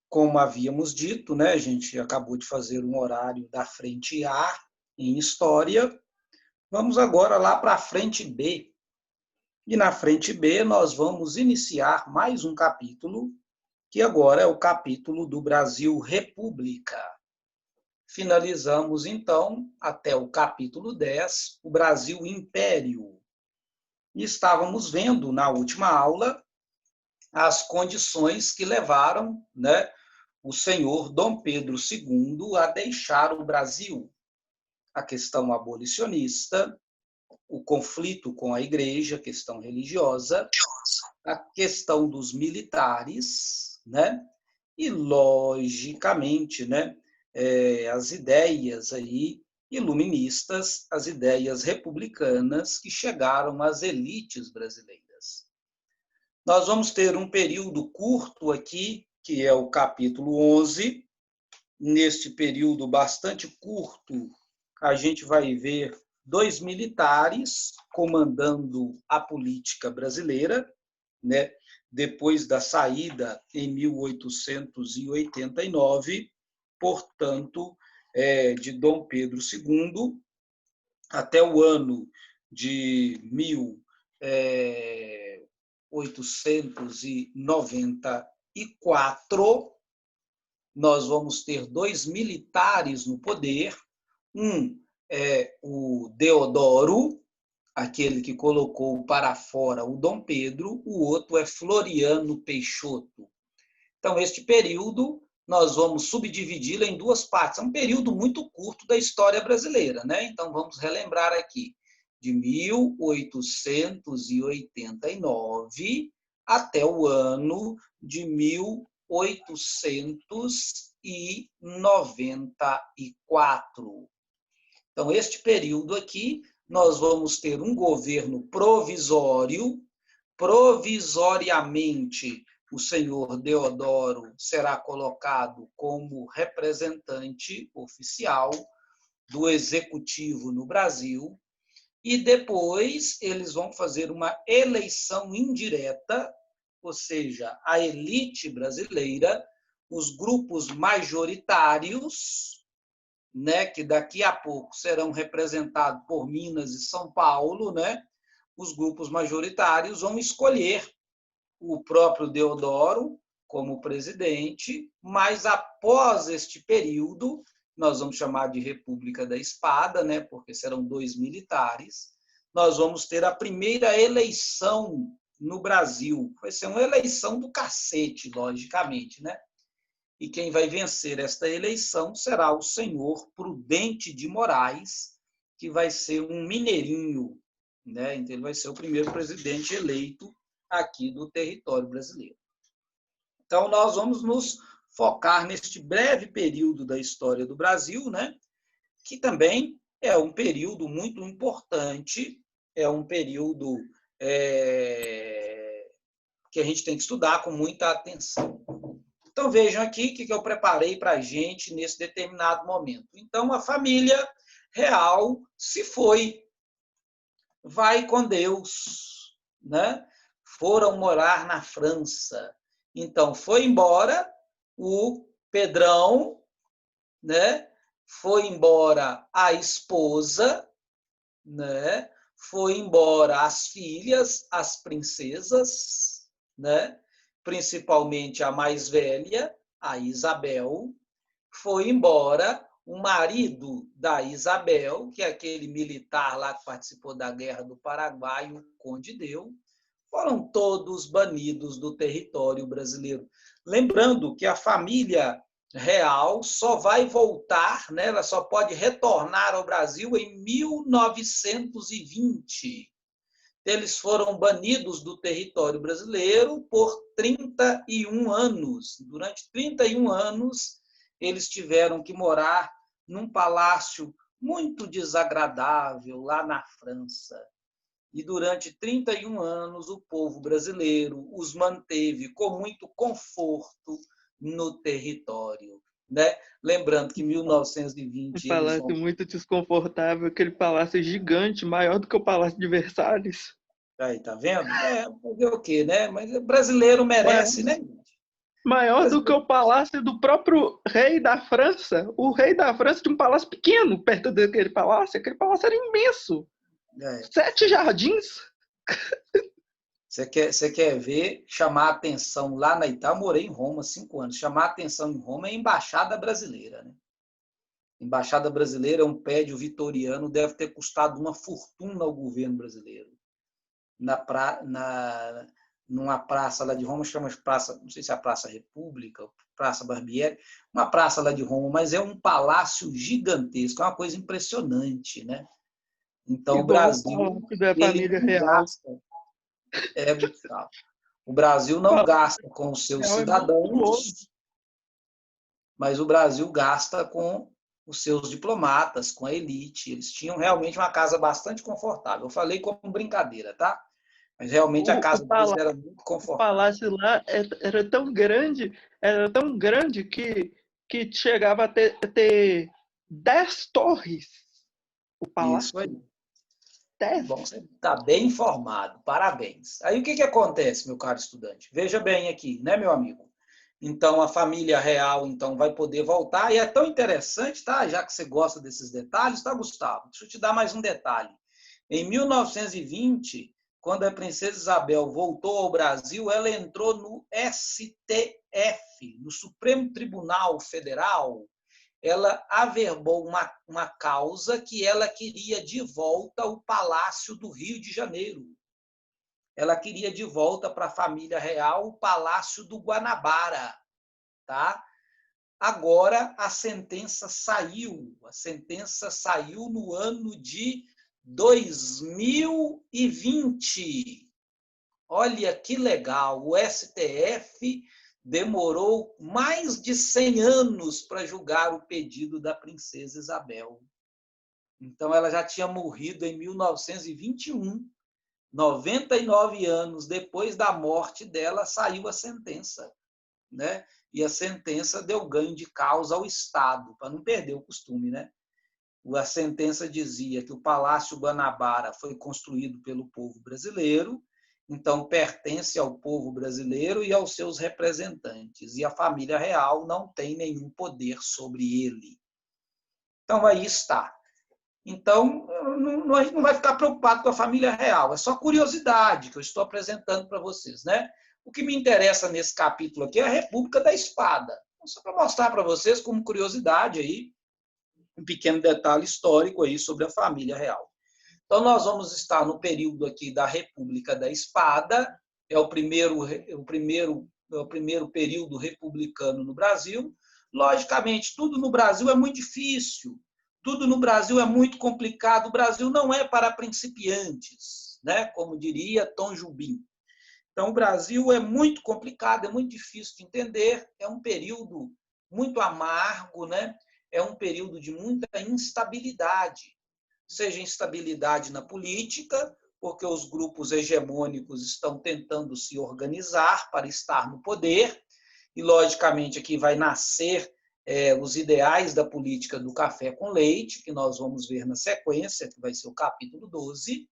como havíamos dito, né, a gente acabou de fazer um horário da frente A em História, vamos agora lá para a frente B. E na frente B nós vamos iniciar mais um capítulo, que agora é o capítulo do Brasil República. Finalizamos, então, até o capítulo 10, o Brasil Império. E estávamos vendo na última aula as condições que levaram, né, o senhor Dom Pedro II a deixar o Brasil. A questão abolicionista, o conflito com a igreja, a questão religiosa, a questão dos militares, né? E, logicamente, né, as ideias aí iluministas, as ideias republicanas que chegaram às elites brasileiras. Nós vamos ter um período curto aqui, que é o capítulo 11. Neste período bastante curto, a gente vai ver 2 militares comandando a política brasileira, né? Depois da saída em 1889, portanto, de Dom Pedro II até o ano de 1894, nós vamos ter 2 militares no poder. Um é o Deodoro, aquele que colocou para fora o Dom Pedro, o outro é Floriano Peixoto. Então, este período, nós vamos subdividi-lo em 2 partes. É um período muito curto da história brasileira, né? Então, vamos relembrar aqui, de 1889 até o ano de 1894. Então, este período aqui, nós vamos ter um governo provisório. Provisoriamente, o senhor Deodoro será colocado como representante oficial do executivo no Brasil, e depois eles vão fazer uma eleição indireta, ou seja, a elite brasileira, os grupos majoritários, né, que daqui a pouco serão representados por Minas e São Paulo, né, os grupos majoritários vão escolher o próprio Deodoro como presidente, mas após este período, nós vamos chamar de República da Espada, né, porque serão 2 militares, nós vamos ter a primeira eleição no Brasil. Vai ser uma eleição do cacete, logicamente, né? E quem vai vencer esta eleição será o senhor Prudente de Moraes, que vai ser um mineirinho, né? Então, ele vai ser o primeiro presidente eleito aqui do território brasileiro. Então, nós vamos nos focar neste breve período da história do Brasil, né? Que também é um período muito importante, é um período que a gente tem que estudar com muita atenção. Então, vejam aqui o que eu preparei para a gente nesse determinado momento. Então, a família real se foi, vai com Deus, né? Foram morar na França. Então, foi embora o Pedrão, né? Foi embora a esposa, né? Foi embora as filhas, as princesas, né? Principalmente a mais velha, a Isabel. Foi embora o marido da Isabel, que é aquele militar lá que participou da Guerra do Paraguai, o Conde Deu. Foram todos banidos do território brasileiro. Lembrando que a família real só vai voltar, né, ela só pode retornar ao Brasil em 1920. Eles foram banidos do território brasileiro por 31 anos. Durante 31 anos, eles tiveram que morar num palácio muito desagradável lá na França. E durante 31 anos, o povo brasileiro os manteve com muito conforto no território, né? Lembrando que em 1920 Um eles palácio vão... muito desconfortável, aquele palácio gigante, maior do que o Palácio de Versalhes. Aí, tá vendo? Fazer o quê, né? Mas o brasileiro Ué, merece, né? Maior do que o palácio do próprio rei da França. O rei da França tinha um palácio pequeno perto daquele palácio. Aquele palácio era imenso. É. 7 jardins. Você quer ver, chamar a atenção lá na Itália? Eu morei em Roma 5 anos. Chamar a atenção em Roma é a Embaixada Brasileira. Né? Embaixada Brasileira é um prédio vitoriano, deve ter custado uma fortuna ao governo brasileiro. Numa praça lá de Roma, chama praça, não sei se é a Praça República, Praça Barbieri, uma praça lá de Roma, mas é um palácio gigantesco, é uma coisa impressionante, né? Então, o Igual o Brasil, palácio da ele família não real. gasta, Gustavo, o Brasil O não palácio gasta com os seus real é monstruoso. cidadãos, mas o Brasil gasta com os seus diplomatas, com a elite. Eles tinham realmente uma casa bastante confortável. Eu falei como brincadeira, tá? Mas realmente a O, o, casa deles palácio, era muito o confortável. palácio lá era tão grande que chegava a ter 10 torres. O Isso aí. palácio. Que 10. bom, você está bem informado. Parabéns. Aí o que acontece, meu caro estudante? Veja bem aqui, né, meu amigo? Então, a família real então vai poder voltar. E é tão interessante, tá? Já que você gosta desses detalhes, tá, Gustavo? Deixa eu te dar mais um detalhe. Em 1920, quando a princesa Isabel voltou ao Brasil, ela entrou no STF, no Supremo Tribunal Federal. Ela averbou uma causa que ela queria de volta o Palácio do Rio de Janeiro. Ela queria de volta para a família real o Palácio do Guanabara. Tá? Agora a sentença saiu. A sentença saiu no ano de 2020. Olha que legal, o STF demorou mais de 100 anos para julgar o pedido da princesa Isabel. Então, ela já tinha morrido em 1921. 99 anos depois da morte dela, saiu a sentença. Né? E a sentença deu ganho de causa ao Estado, para não perder o costume. Né? A sentença dizia que o Palácio Guanabara foi construído pelo povo brasileiro, então pertence ao povo brasileiro e aos seus representantes, e a família real não tem nenhum poder sobre ele. Então, aí está. Então, a gente não vai ficar preocupado com a família real, é só curiosidade que eu estou apresentando para vocês. Né? O que me interessa nesse capítulo aqui é a República da Espada. Só para mostrar para vocês, como curiosidade, aí, um pequeno detalhe histórico aí sobre a família real. Então, nós vamos estar no período aqui da República da Espada, é o primeiro período republicano no Brasil. Logicamente, tudo no Brasil é muito difícil, tudo no Brasil é muito complicado. O Brasil não é para principiantes, né? Como diria Tom Jobim. Então, o Brasil é muito complicado, é muito difícil de entender, é um período muito amargo, né? É um período de muita instabilidade, seja instabilidade na política, porque os grupos hegemônicos estão tentando se organizar para estar no poder, e, logicamente, aqui vai nascer os ideais da política do café com leite, que nós vamos ver na sequência, que vai ser o capítulo 12.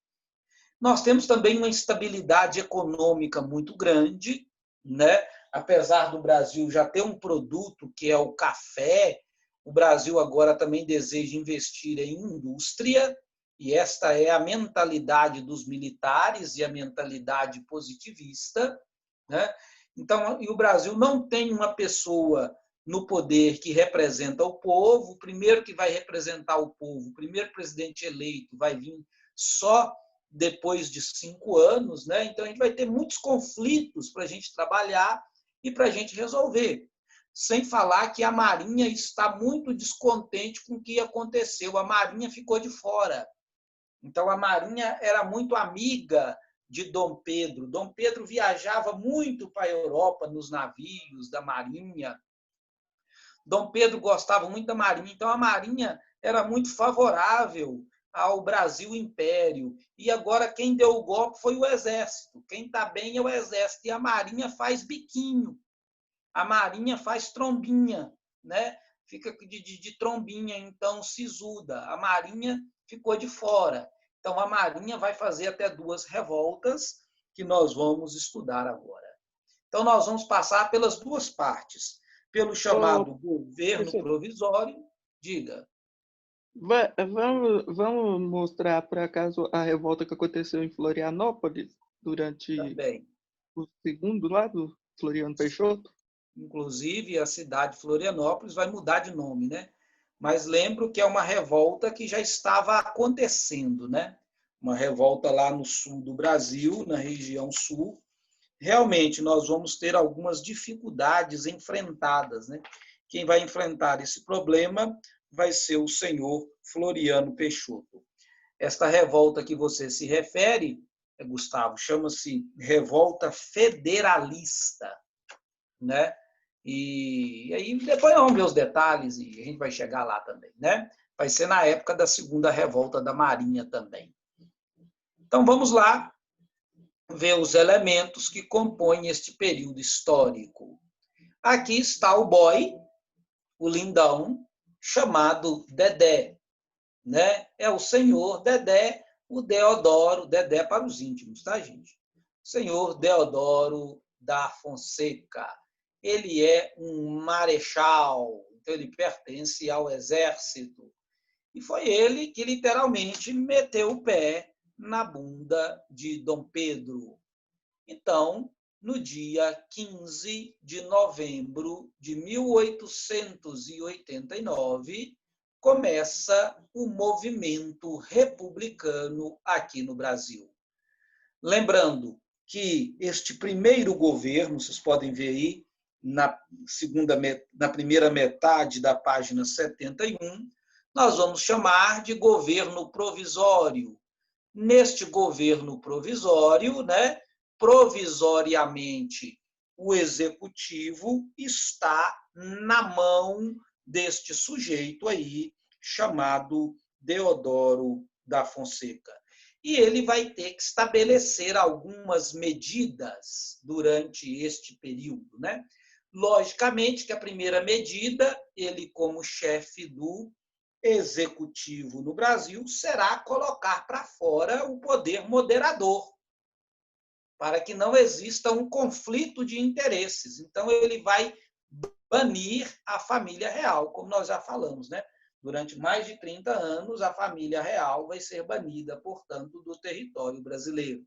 Nós temos também uma instabilidade econômica muito grande, né? Apesar do Brasil já ter um produto que é o café, o Brasil agora também deseja investir em indústria, e esta é a mentalidade dos militares e a mentalidade positivista. Né? Então, e o Brasil não tem uma pessoa no poder que representa o povo. O primeiro que vai representar o povo, o primeiro presidente eleito vai vir só depois de 5 anos. Né? Então, a gente vai ter muitos conflitos para a gente trabalhar e para a gente resolver. Sem falar que a Marinha está muito descontente com o que aconteceu. A Marinha ficou de fora. Então, a Marinha era muito amiga de Dom Pedro. Dom Pedro viajava muito para a Europa nos navios da Marinha. Dom Pedro gostava muito da Marinha. Então, a Marinha era muito favorável ao Brasil Império. E agora quem deu o golpe foi o Exército. Quem está bem é o Exército. E a Marinha faz biquinho. A Marinha faz trombinha, né? Fica de trombinha, então sisuda. A Marinha ficou de fora. Então, a Marinha vai fazer até 2 revoltas que nós vamos estudar agora. Então, nós vamos passar pelas duas partes. Pelo chamado governo Professor, provisório, diga. vamos mostrar, por acaso, a revolta que aconteceu em Florianópolis durante Também. o segundo lá do Floriano Peixoto? Inclusive, a cidade de Florianópolis vai mudar de nome, né? Mas lembro que é uma revolta que já estava acontecendo, né? Uma revolta lá no sul do Brasil, na região sul. Realmente, nós vamos ter algumas dificuldades enfrentadas, né? Quem vai enfrentar esse problema vai ser o senhor Floriano Peixoto. Esta revolta que você se refere, Gustavo, chama-se revolta federalista, né? E aí depois vamos ver os detalhes e a gente vai chegar lá também, né? Vai ser na época da segunda revolta da Marinha também. Então vamos lá ver os elementos que compõem este período histórico. Aqui está o boy, o lindão, chamado Dedé, né? É o senhor Dedé, o Deodoro, Dedé para os íntimos, tá, gente? Senhor Deodoro da Fonseca. Ele é um marechal, então ele pertence ao exército. E foi ele que literalmente meteu o pé na bunda de Dom Pedro. Então, no dia 15 de novembro de 1889, começa o movimento republicano aqui no Brasil. Lembrando que este primeiro governo, vocês podem ver aí, na primeira metade da página 71, nós vamos chamar de governo provisório. Neste governo provisório, né, provisoriamente, o executivo está na mão deste sujeito aí, chamado Deodoro da Fonseca. E ele vai ter que estabelecer algumas medidas durante este período, né? Logicamente que a primeira medida, ele como chefe do executivo no Brasil, será colocar para fora o poder moderador, para que não exista um conflito de interesses. Então, ele vai banir a família real, como nós já falamos, né? Durante mais de 30 anos, a família real vai ser banida, portanto, do território brasileiro,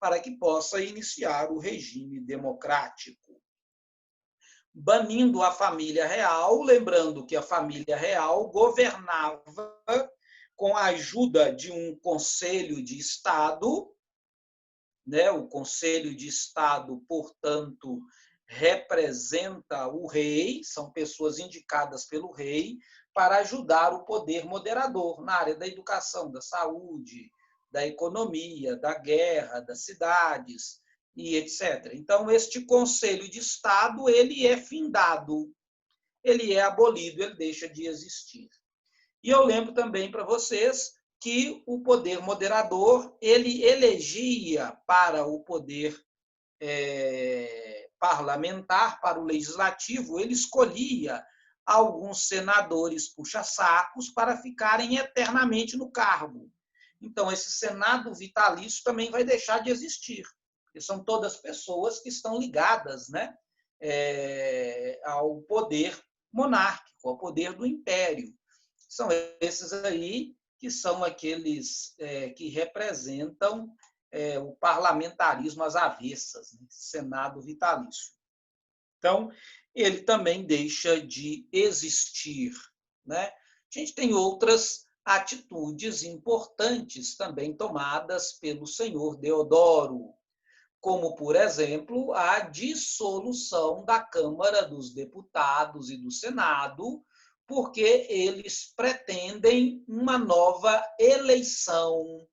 para que possa iniciar o regime democrático. Banindo a família real, lembrando que a família real governava com a ajuda de um conselho de Estado, né? O conselho de Estado, portanto, representa o rei, são pessoas indicadas pelo rei para ajudar o poder moderador na área da educação, da saúde, da economia, da guerra, das cidades e etc. Então, este Conselho de Estado, ele é findado, ele é abolido, ele deixa de existir. E eu lembro também para vocês que o poder moderador, ele elegia para o poder parlamentar, para o legislativo, ele escolhia alguns senadores puxa-sacos para ficarem eternamente no cargo. Então, esse Senado vitalício também vai deixar de existir, porque são todas pessoas que estão ligadas, né, ao poder monárquico, ao poder do império. São esses aí que são aqueles que representam o parlamentarismo às avessas, né, Senado vitalício. Então, ele também deixa de existir, né? A gente tem outras atitudes importantes também tomadas pelo senhor Deodoro, como, por exemplo, a dissolução da Câmara dos Deputados e do Senado, porque eles pretendem uma nova eleição,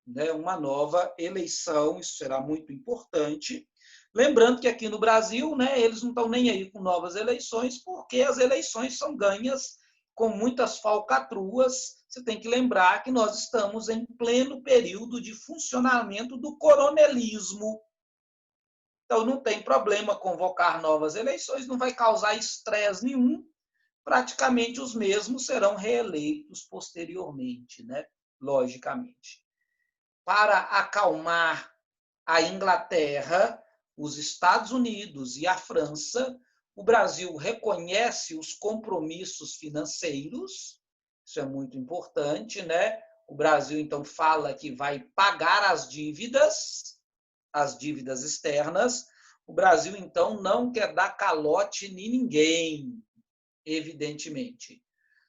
né? Uma nova eleição, isso será muito importante. Lembrando que aqui no Brasil, né, eles não estão nem aí com novas eleições, porque as eleições são ganhas com muitas falcatruas. Você tem que lembrar que nós estamos em pleno período de funcionamento do coronelismo. Então, não tem problema convocar novas eleições, não vai causar estresse nenhum. Praticamente os mesmos serão reeleitos posteriormente, né? Logicamente. Para acalmar a Inglaterra, os Estados Unidos e a França, o Brasil reconhece os compromissos financeiros, isso é muito importante, né? O Brasil, então, fala que vai pagar as dívidas externas. O Brasil, então, não quer dar calote em ninguém, evidentemente.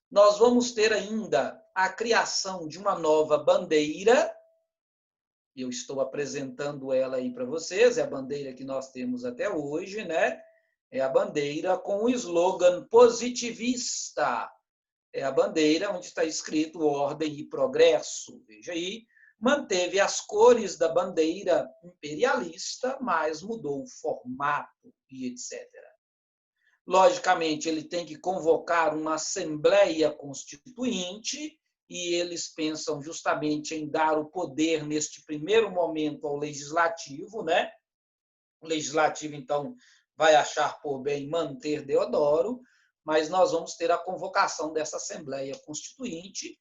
Nós vamos ter ainda a criação de uma nova bandeira. Eu estou apresentando ela aí para vocês, é a bandeira que nós temos até hoje, né? É a bandeira com o slogan positivista. É a bandeira onde está escrito ordem e progresso. Veja aí, manteve as cores da bandeira imperialista, mas mudou o formato e etc. Logicamente, ele tem que convocar uma Assembleia Constituinte, e eles pensam justamente em dar o poder, neste primeiro momento, ao Legislativo, né? O Legislativo, então, vai achar por bem manter Deodoro, mas nós vamos ter a convocação dessa Assembleia Constituinte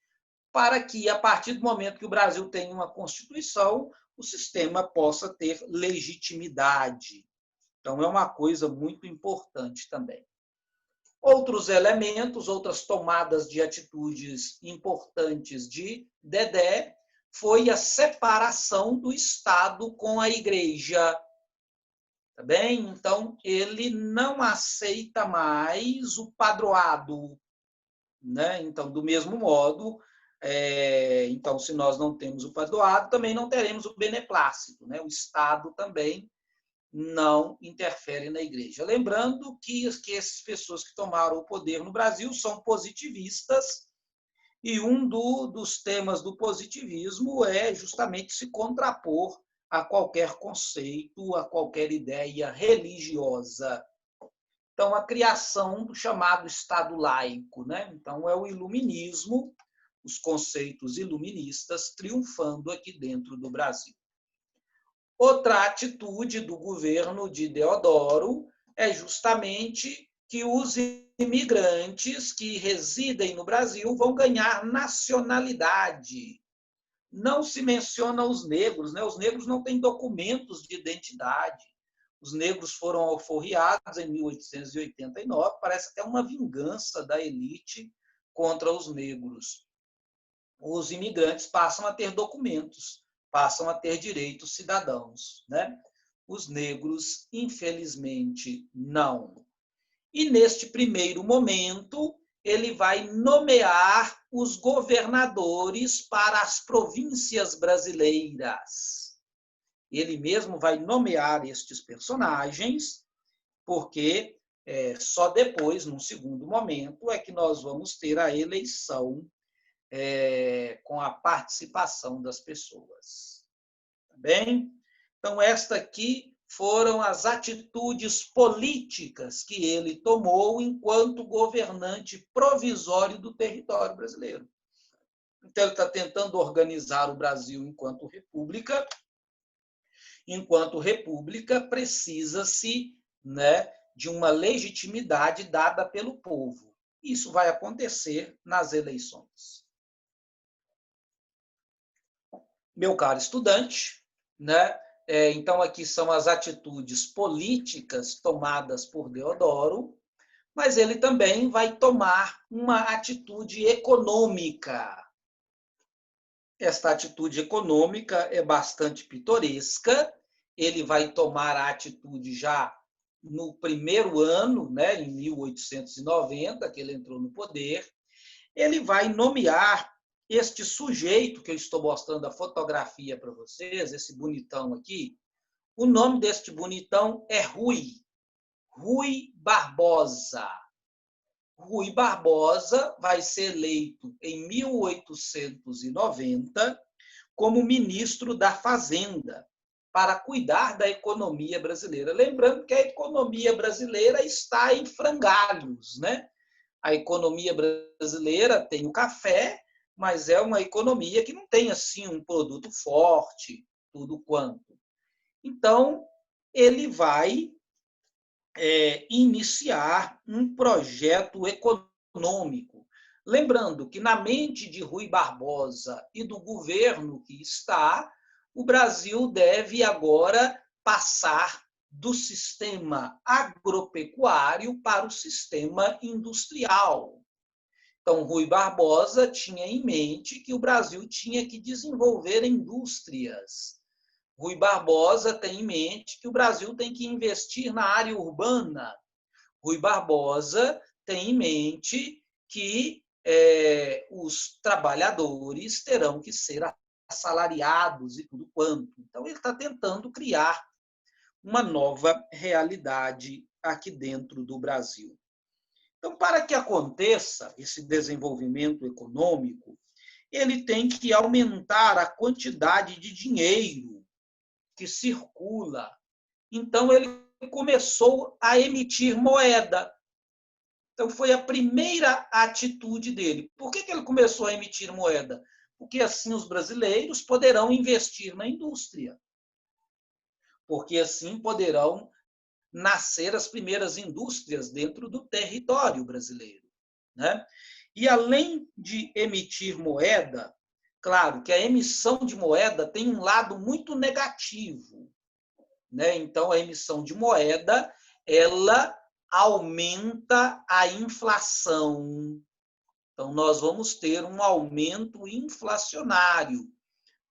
para que, a partir do momento que o Brasil tem uma Constituição, o sistema possa ter legitimidade. Então, é uma coisa muito importante também. Outros elementos, outras tomadas de atitudes importantes de Dedé foi a separação do Estado com a Igreja. Tá bem? Então, ele não aceita mais o padroado. Né? Então, do mesmo modo, então, se nós não temos o padroado, também não teremos o beneplácito. Né? O Estado também não interfere na igreja. Lembrando que essas pessoas que tomaram o poder no Brasil são positivistas, e um dos temas do positivismo é justamente se contrapor a qualquer conceito, a qualquer ideia religiosa. Então, a criação do chamado Estado laico, né? Então, é o iluminismo, os conceitos iluministas triunfando aqui dentro do Brasil. Outra atitude do governo de Deodoro é justamente que os imigrantes que residem no Brasil vão ganhar nacionalidade. Não se menciona os negros, né? Os negros não têm documentos de identidade. Os negros foram alforriados em 1889, parece até uma vingança da elite contra os negros. Os imigrantes passam a ter documentos, passam a ter direitos cidadãos, né? Os negros, infelizmente, não. E neste primeiro momento, ele vai nomear os governadores para as províncias brasileiras. Ele mesmo vai nomear estes personagens, porque só depois, num segundo momento, é que nós vamos ter a eleição com a participação das pessoas. Tá bem? Então, esta aqui foram as atitudes políticas que ele tomou enquanto governante provisório do território brasileiro. Então, ele está tentando organizar o Brasil enquanto república. Enquanto república, precisa-se, né, de uma legitimidade dada pelo povo. Isso vai acontecer nas eleições. Meu caro estudante, né? Então, aqui são as atitudes políticas tomadas por Deodoro, mas ele também vai tomar uma atitude econômica. Esta atitude econômica é bastante pitoresca. Ele vai tomar a atitude já no primeiro ano, né, em 1890, que ele entrou no poder. Ele vai nomear este sujeito que eu estou mostrando a fotografia para vocês, esse bonitão aqui. O nome deste bonitão é Rui Barbosa. Rui Barbosa vai ser eleito em 1890 como ministro da Fazenda, para cuidar da economia brasileira. Lembrando que a economia brasileira está em frangalhos, né? A economia brasileira tem o café, mas é uma economia que não tem assim um produto forte, tudo quanto. Então, ele vai iniciar um projeto econômico. Lembrando que na mente de Rui Barbosa e do governo que está, o Brasil deve agora passar do sistema agropecuário para o sistema industrial. Então, Rui Barbosa tinha em mente que o Brasil tinha que desenvolver indústrias. Rui Barbosa tem em mente que o Brasil tem que investir na área urbana. Rui Barbosa tem em mente que os trabalhadores terão que ser assalariados e tudo quanto. Então, ele está tentando criar uma nova realidade aqui dentro do Brasil. Então, para que aconteça esse desenvolvimento econômico, ele tem que aumentar a quantidade de dinheiro que circula. Então, ele começou a emitir moeda. Então, foi a primeira atitude dele. Por que ele começou a emitir moeda? Porque assim os brasileiros poderão investir na indústria. Porque assim poderão nascer as primeiras indústrias dentro do território brasileiro. Né? E além de emitir moeda, claro que a emissão de moeda tem um lado muito negativo. Né? Então, a emissão de moeda, ela aumenta a inflação. Então, nós vamos ter um aumento inflacionário,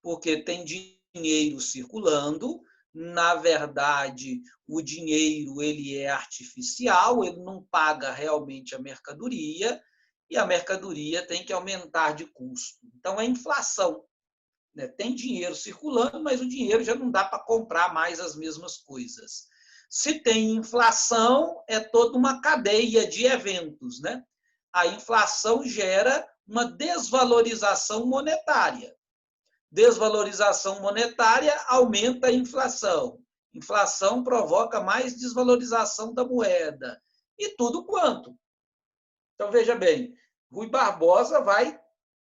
porque tem dinheiro circulando. Na verdade, o dinheiro ele é artificial, ele não paga realmente a mercadoria, e a mercadoria tem que aumentar de custo. Então, é inflação. Né? Tem dinheiro circulando, mas o dinheiro já não dá para comprar mais as mesmas coisas. Se tem inflação, é toda uma cadeia de eventos. Né? A inflação gera uma desvalorização monetária. Desvalorização monetária aumenta a inflação. Inflação provoca mais desvalorização da moeda. E tudo quanto. Então, veja bem, Rui Barbosa vai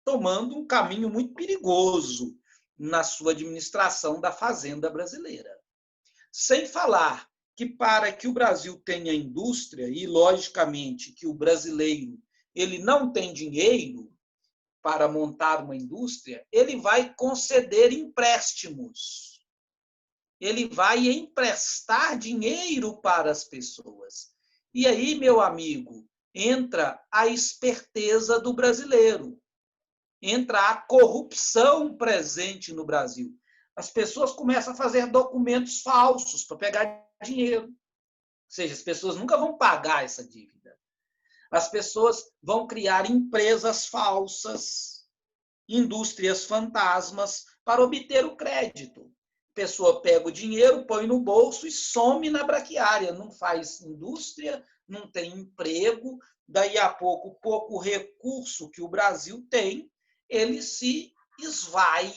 tomando um caminho muito perigoso na sua administração da fazenda brasileira. Sem falar que para que o Brasil tenha indústria, e logicamente que o brasileiro ele não tem dinheiro para montar uma indústria, ele vai conceder empréstimos. Ele vai emprestar dinheiro para as pessoas. E aí, meu amigo, entra a esperteza do brasileiro. Entra a corrupção presente no Brasil. As pessoas começam a fazer documentos falsos para pegar dinheiro. Ou seja, as pessoas nunca vão pagar essa dívida. As pessoas vão criar empresas falsas, indústrias fantasmas, para obter o crédito. A pessoa pega o dinheiro, põe no bolso e some na braquiária. Não faz indústria, não tem emprego, daí a pouco, o pouco recurso que o Brasil tem, ele se esvai.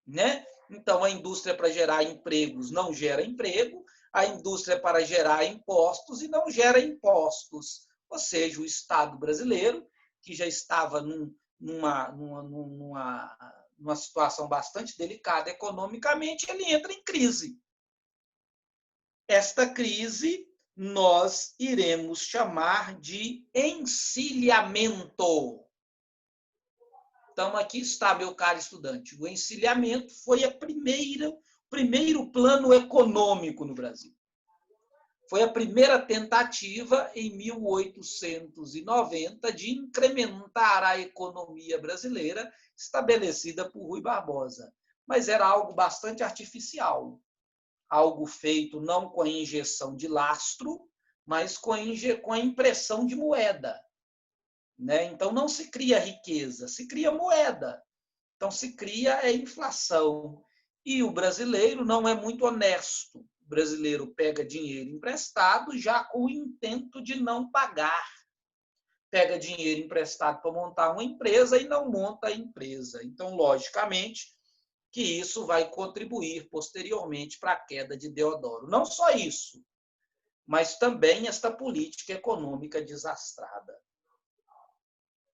Né? Então, a indústria para gerar empregos não gera emprego, a indústria para gerar impostos e não gera impostos. Ou seja, o Estado brasileiro, que já estava numa situação bastante delicada economicamente, ele entra em crise. Esta crise nós iremos chamar de encilhamento. Então, aqui está, meu caro estudante. O encilhamento foi o primeiro plano econômico no Brasil. Foi a primeira tentativa, em 1890, de incrementar a economia brasileira, estabelecida por Rui Barbosa. Mas era algo bastante artificial. Algo feito não com a injeção de lastro, mas com a impressão de moeda. Né? Então, não se cria riqueza, se cria moeda. Então, se cria a inflação. E o brasileiro não é muito honesto. O brasileiro pega dinheiro emprestado já com o intento de não pagar. Pega dinheiro emprestado para montar uma empresa e não monta a empresa. Então, logicamente, que isso vai contribuir posteriormente para a queda de Deodoro. Não só isso, mas também esta política econômica desastrada.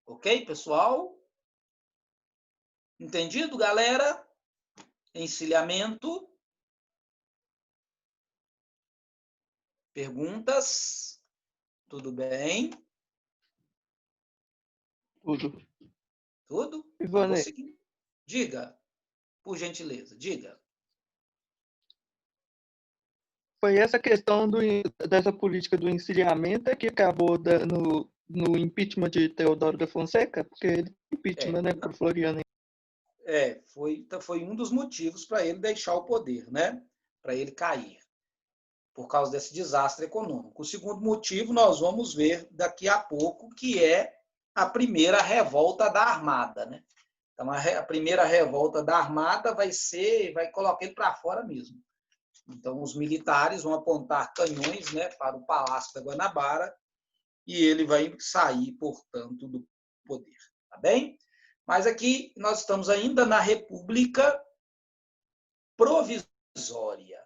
Ok, pessoal? Entendido, galera? Encilhamento. Perguntas? Tudo bem? Tudo. Tudo? Ivone, Vou seguir. Diga, por gentileza, diga. Foi essa questão dessa política do encilhamento que acabou no impeachment de Teodoro da Fonseca, porque ele impeachment, né, por Floriano. Foi um dos motivos para ele deixar o poder, né? Para ele cair, por causa desse desastre econômico. O segundo motivo nós vamos ver daqui a pouco, que é a primeira revolta da Armada, né? Então, a primeira revolta da Armada vai colocar ele para fora mesmo. Então, os militares vão apontar canhões, né, para o Palácio da Guanabara e ele vai sair, portanto, do poder. Tá bem? Mas aqui nós estamos ainda na República Provisória.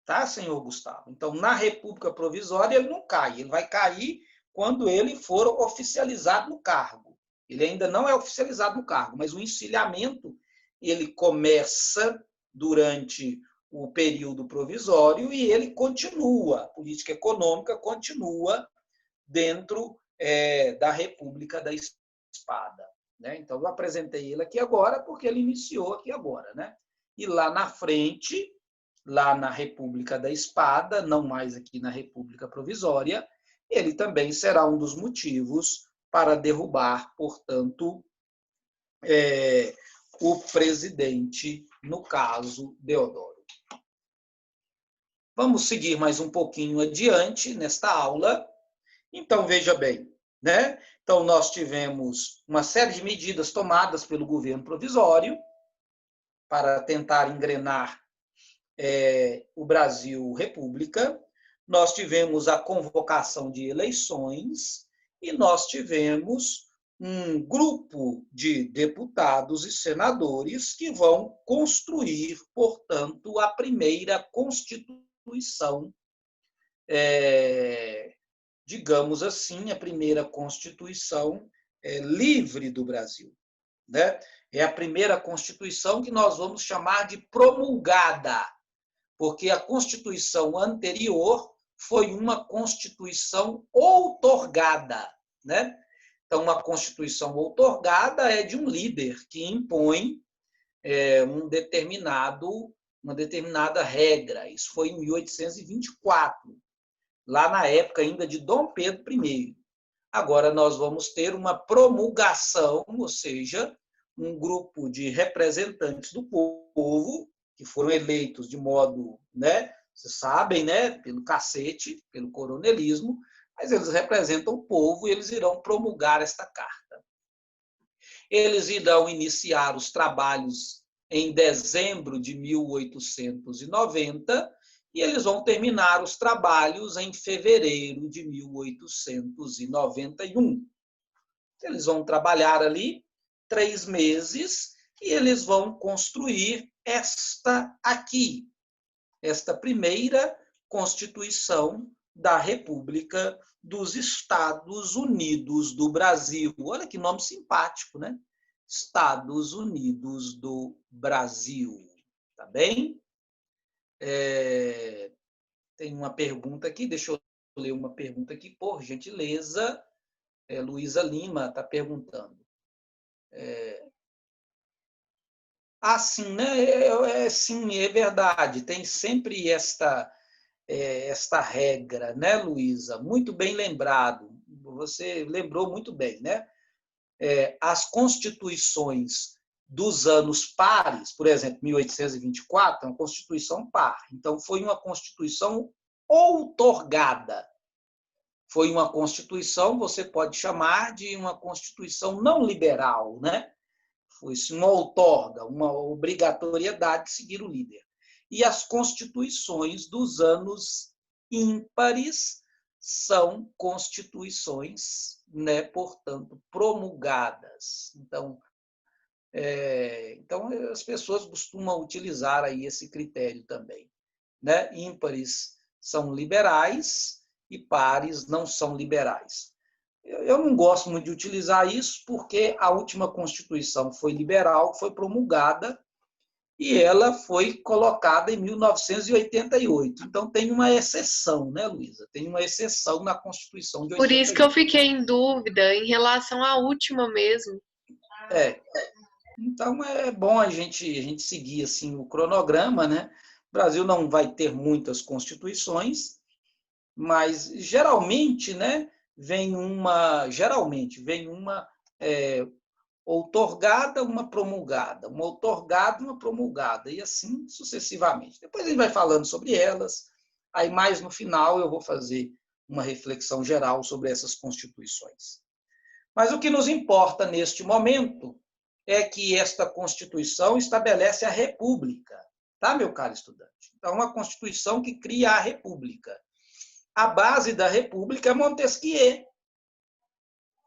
Tá, senhor Gustavo? Então, na República Provisória, ele não cai. Ele vai cair quando ele for oficializado no cargo. Ele ainda não é oficializado no cargo, mas o encilhamento ele começa durante o período provisório e ele continua, a política econômica continua dentro da República da Espada. Né? Então, eu apresentei ele aqui agora porque ele iniciou aqui agora. Né? E lá na frente, lá na República da Espada, não mais aqui na República Provisória, ele também será um dos motivos para derrubar, portanto, o presidente, no caso, Deodoro. Vamos seguir mais um pouquinho adiante nesta aula. Então, veja bem, né? Então, nós tivemos uma série de medidas tomadas pelo governo provisório para tentar engrenar o Brasil República. Nós tivemos a convocação de eleições e nós tivemos um grupo de deputados e senadores que vão construir, portanto, a primeira Constituição, digamos assim, a primeira Constituição livre do Brasil. Né? É a primeira Constituição que nós vamos chamar de promulgada, porque a Constituição anterior foi uma Constituição outorgada. Né? Então, uma Constituição outorgada é de um líder que impõe uma determinada regra. Isso foi em 1824, lá na época ainda de Dom Pedro I. Agora nós vamos ter uma promulgação, ou seja, um grupo de representantes do povo que foram eleitos de modo, né, vocês sabem, né, pelo cacete, pelo coronelismo, mas eles representam o povo e eles irão promulgar esta carta. Eles irão iniciar os trabalhos em dezembro de 1890 e eles vão terminar os trabalhos em fevereiro de 1891. Eles vão trabalhar ali 3 meses e eles vão construir esta aqui, esta primeira Constituição da República dos Estados Unidos do Brasil. Olha que nome simpático, né? Estados Unidos do Brasil. Tá bem? Tem uma pergunta aqui, deixa eu ler uma pergunta aqui, por gentileza. Luísa Lima está perguntando. Sim, né? Sim, é verdade. Tem sempre esta regra, né, Luísa? Muito bem lembrado. Você lembrou muito bem, né? As constituições dos anos pares, por exemplo, 1824, é uma constituição par. Então, foi uma constituição outorgada. Foi uma constituição, você pode chamar de uma constituição não liberal, né? Foi uma outorga, uma obrigatoriedade de seguir o líder. E as constituições dos anos ímpares são constituições, né, portanto, promulgadas. Então, as pessoas costumam utilizar aí esse critério também. Né? Ímpares são liberais e pares não são liberais. Eu não gosto muito de utilizar isso porque a última Constituição foi liberal, foi promulgada e ela foi colocada em 1988. Então, tem uma exceção, né, Luísa? Tem uma exceção na Constituição de 88. Por isso que eu fiquei em dúvida em relação à última mesmo. Então, é bom a gente seguir assim, o cronograma, né? O Brasil não vai ter muitas constituições, mas geralmente, né, vem uma outorgada, uma promulgada, uma outorgada, uma promulgada, e assim sucessivamente. Depois a gente vai falando sobre elas, aí mais no final eu vou fazer uma reflexão geral sobre essas constituições. Mas o que nos importa neste momento é que esta Constituição estabelece a República, tá, meu caro estudante? Então, uma Constituição que cria a República. A base da República é Montesquieu,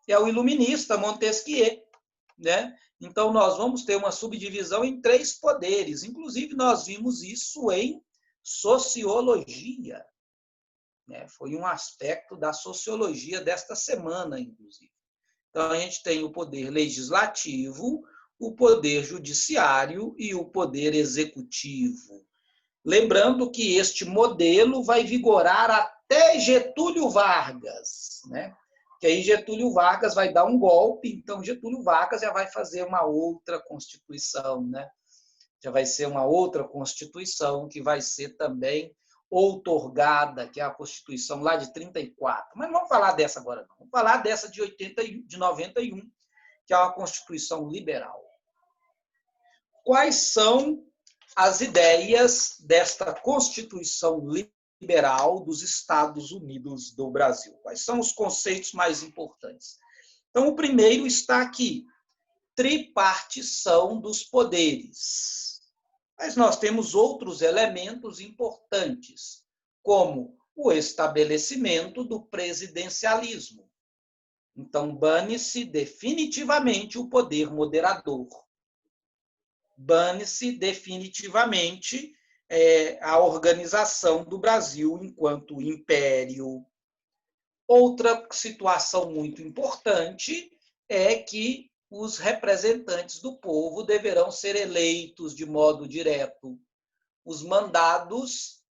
é o iluminista Montesquieu, né? Então, nós vamos ter uma subdivisão em 3 poderes. Inclusive, nós vimos isso em sociologia, né? Foi um aspecto da sociologia desta semana, inclusive. Então, a gente tem o poder legislativo, o poder judiciário e o poder executivo. Lembrando que este modelo vai vigorar até Getúlio Vargas, né? Que aí Getúlio Vargas vai dar um golpe, então Getúlio Vargas já vai fazer uma outra Constituição, né? Já vai ser uma outra Constituição que vai ser também outorgada, que é a Constituição lá de 34. Mas não vamos falar dessa agora, não. Vamos falar dessa de 91, que é uma Constituição liberal. Quais são as ideias desta Constituição liberal dos Estados Unidos do Brasil? Quais são os conceitos mais importantes? Então, o primeiro está aqui: tripartição dos poderes. Mas nós temos outros elementos importantes, como o estabelecimento do presidencialismo. Então, bane-se definitivamente o poder moderador. Bane-se definitivamente a organização do Brasil enquanto império. Outra situação muito importante é que os representantes do povo deverão ser eleitos de modo direto. Os mandados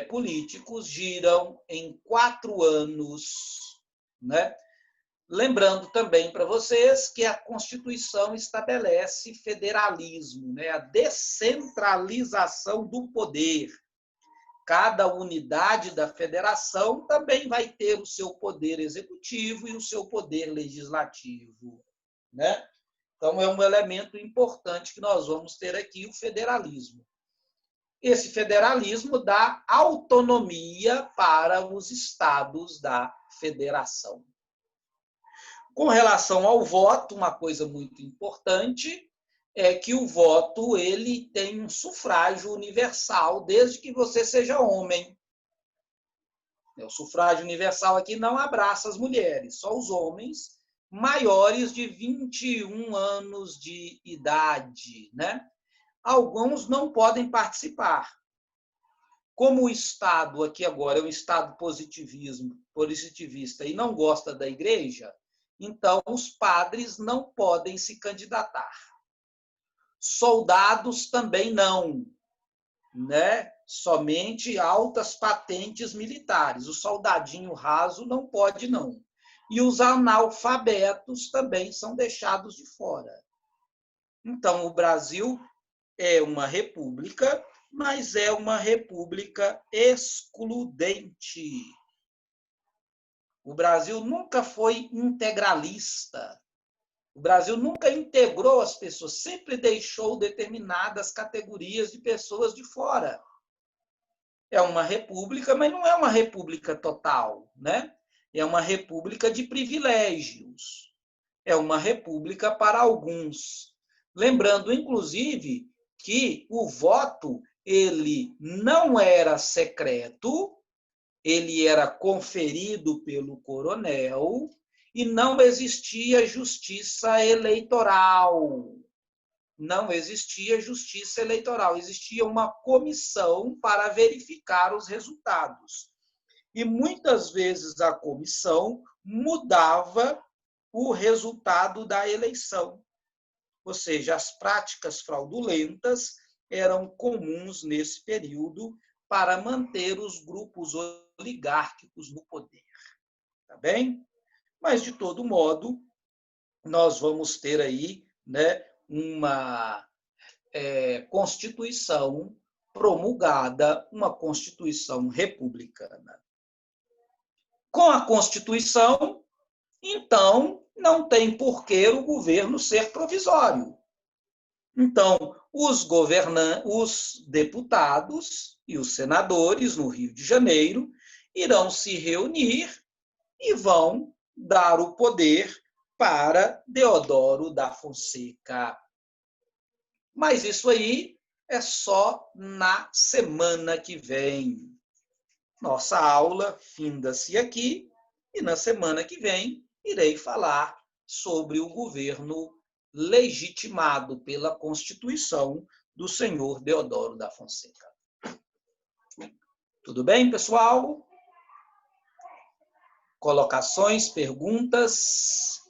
políticos giram em 4 anos, né? Lembrando também para vocês que a Constituição estabelece federalismo, né? A descentralização do poder. Cada unidade da federação também vai ter o seu poder executivo e o seu poder legislativo, né? Então, é um elemento importante que nós vamos ter aqui, o federalismo. Esse federalismo dá autonomia para os estados da federação. Com relação ao voto, uma coisa muito importante é que o voto ele tem um sufrágio universal, desde que você seja homem. O sufrágio universal aqui não abraça as mulheres, só os homens maiores de 21 anos de idade, né? Alguns não podem participar. Como o Estado aqui agora é um Estado positivista e não gosta da igreja, então os padres não podem se candidatar. Soldados também não, né? Somente altas patentes militares. O soldadinho raso não pode, não. E os analfabetos também são deixados de fora. Então, o Brasil é uma república, mas é uma república excludente. O Brasil nunca foi integralista. O Brasil nunca integrou as pessoas, sempre deixou determinadas categorias de pessoas de fora. É uma república, mas não é uma república total, né? É uma república de privilégios. É uma república para alguns. Lembrando, inclusive, que o voto ele não era secreto, ele era conferido pelo coronel e não existia justiça eleitoral. Não existia justiça eleitoral, existia uma comissão para verificar os resultados. E muitas vezes a comissão mudava o resultado da eleição. Ou seja, as práticas fraudulentas eram comuns nesse período para manter os grupos oligárquicos no poder. Tá bem? Mas, de todo modo, nós vamos ter aí, né, uma Constituição promulgada uma Constituição republicana. Com a Constituição, então, não tem por que o governo ser provisório. Então, os deputados e os senadores no Rio de Janeiro irão se reunir e vão dar o poder para Deodoro da Fonseca. Mas isso aí é só na semana que vem. Nossa aula finda-se aqui e na semana que vem irei falar sobre o governo legitimado pela Constituição do senhor Deodoro da Fonseca. Tudo bem, pessoal? Colocações, perguntas?